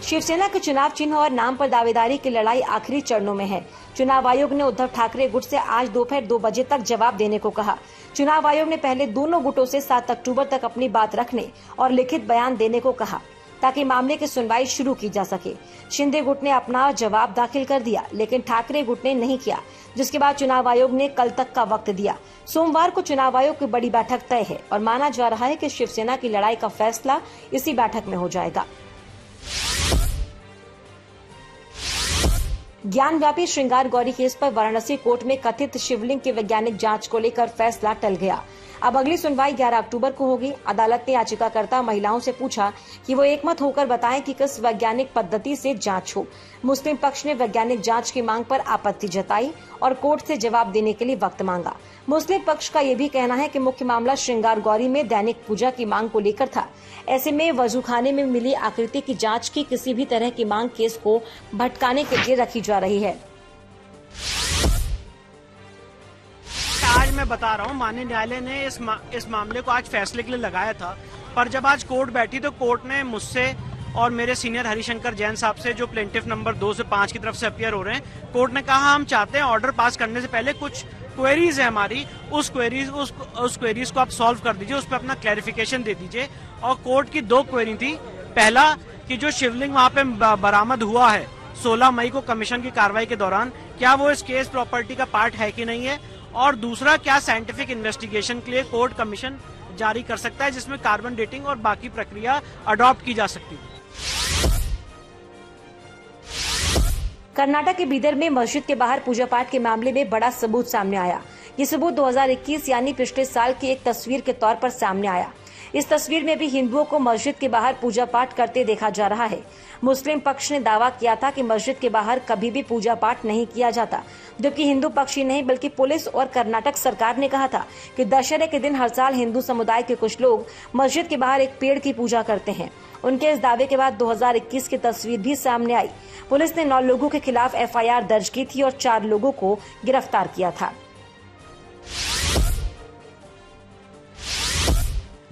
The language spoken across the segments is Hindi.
शिवसेना के चुनाव चिन्ह और नाम पर दावेदारी की लड़ाई आखिरी चरणों में है। चुनाव आयोग ने उद्धव ठाकरे गुट से आज दोपहर 2 बजे तक जवाब देने को कहा। चुनाव आयोग ने पहले दोनों गुटों से 7 अक्टूबर तक अपनी बात रखने और लिखित बयान देने को कहा ताकि मामले की सुनवाई शुरू की जा सके। शिंदे गुट ने अपना जवाब दाखिल कर दिया, लेकिन ठाकरे गुट ने नहीं किया, जिसके बाद चुनाव आयोग ने कल तक का वक्त दिया। सोमवार को चुनाव आयोग की बड़ी बैठक तय है और माना जा रहा है कि शिवसेना की लड़ाई का फैसला इसी बैठक में हो जाएगा। ज्ञानव्यापी श्रृंगार गौरी केस पर वाराणसी कोर्ट में कथित शिवलिंग की वैज्ञानिक जांच को लेकर फैसला टल गया। अब अगली सुनवाई 11 अक्टूबर को होगी। अदालत ने याचिकाकर्ता महिलाओं से पूछा कि वो एकमत होकर बताएं कि किस वैज्ञानिक पद्धति से जांच हो। मुस्लिम पक्ष ने वैज्ञानिक जांच की मांग पर आपत्ति जताई और कोर्ट से जवाब देने के लिए वक्त मांगा। मुस्लिम पक्ष का ये भी कहना है कि मुख्य मामला श्रृंगार गौरी में दैनिक पूजा की मांग को लेकर था। ऐसे में वजूखाने में मिली आकृति की जांच की किसी भी तरह की मांग केस को भटकाने के लिए रखी जा रही है। आज मैं बता रहा हूँ, माननीय न्यायालय ने इस मामले को आज फैसले के लिए लगाया था, पर जब आज कोर्ट बैठी तो कोर्ट ने मुझसे और मेरे सीनियर हरिशंकर जैन साहब से, जो प्लेंटिफ नंबर 2 से 5 की तरफ से अपीयर हो रहे हैं, कोर्ट ने कहा हम चाहते हैं ऑर्डर पास करने से पहले कुछ क्वेरीज है हमारी, उस क्वेरीज को आप सॉल्व कर दीजिए, उस पर अपना क्लैरिफिकेशन दे दीजिए। और कोर्ट की 2 क्वेरी थी। पहला कि जो शिवलिंग वहाँ पे बरामद हुआ है 16 मई को कमीशन की कार्रवाई के दौरान, क्या वो इस केस प्रॉपर्टी का पार्ट है कि नहीं है, और दूसरा क्या साइंटिफिक इन्वेस्टिगेशन के लिए कोर्ट कमीशन जारी कर सकता है जिसमें कार्बन डेटिंग और बाकी प्रक्रिया अडॉप्ट की जा सकती है। कर्नाटक के बीदर में मस्जिद के बाहर पूजा पाठ के मामले में बड़ा सबूत सामने आया। ये सबूत 2021 यानी पिछले साल की एक तस्वीर के तौर पर सामने आया। इस तस्वीर में भी हिंदुओं को मस्जिद के बाहर पूजा पाठ करते देखा जा रहा है। मुस्लिम पक्ष ने दावा किया था कि मस्जिद के बाहर कभी भी पूजा पाठ नहीं किया जाता, जबकि हिंदू पक्ष ही नहीं बल्कि पुलिस और कर्नाटक सरकार ने कहा था कि दशहरे के दिन हर साल हिंदू समुदाय के कुछ लोग मस्जिद के बाहर एक पेड़ की पूजा करते हैं। उनके इस दावे के बाद 2021 की तस्वीर भी सामने आई। पुलिस ने 9 लोगों के खिलाफ FIR दर्ज की थी और 4 लोगों को गिरफ्तार किया था।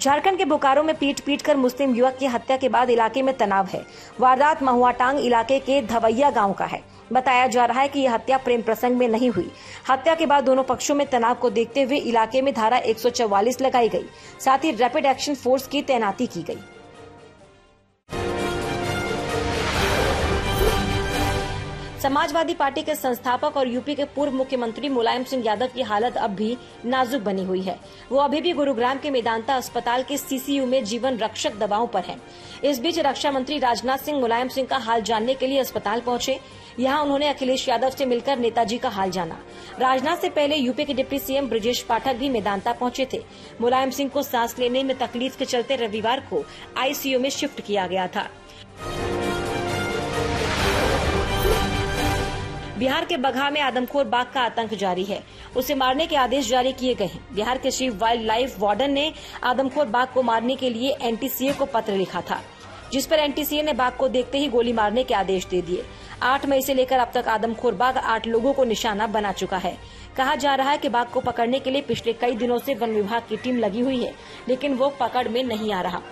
झारखंड के बोकारो में पीट कर मुस्लिम युवक की हत्या के बाद इलाके में तनाव है। वारदात महुआटांग इलाके के धवैया गांव का है। बताया जा रहा है कि यह हत्या प्रेम प्रसंग में नहीं हुई। हत्या के बाद दोनों पक्षों में तनाव को देखते हुए इलाके में धारा 144 लगाई गई। साथ ही रैपिड एक्शन फोर्स की तैनाती की गई। समाजवादी पार्टी के संस्थापक और यूपी के पूर्व मुख्यमंत्री मुलायम सिंह यादव की हालत अब भी नाजुक बनी हुई है। वो अभी भी गुरुग्राम के मेदांता अस्पताल के CCU में जीवन रक्षक दवाओं पर हैं। इस बीच रक्षा मंत्री राजनाथ सिंह मुलायम सिंह का हाल जानने के लिए अस्पताल पहुंचे। यहां उन्होंने अखिलेश यादव से मिलकर नेताजी का हाल जाना। राजनाथ से पहले यूपी के डिप्टी CM ब्रजेश पाठक भी मेदांता पहुंचे थे। मुलायम सिंह को सांस लेने में तकलीफ के चलते रविवार को ICU में शिफ्ट किया गया था। बिहार के बगहा में आदमखोर बाघ का आतंक जारी है। उसे मारने के आदेश जारी किए गए हैं। बिहार के चीफ वाइल्ड लाइफ वार्डन ने आदमखोर बाघ को मारने के लिए NTCA को पत्र लिखा था, जिस पर NTCA ने बाघ को देखते ही गोली मारने के आदेश दे दिए। 8 मई से लेकर अब तक आदमखोर बाघ 8 लोगों को निशाना बना चुका है। कहा जा रहा है कि बाघ को पकड़ने के लिए पिछले कई दिनों से वन विभाग की टीम लगी हुई है, लेकिन वो पकड़ में नहीं आ रहा।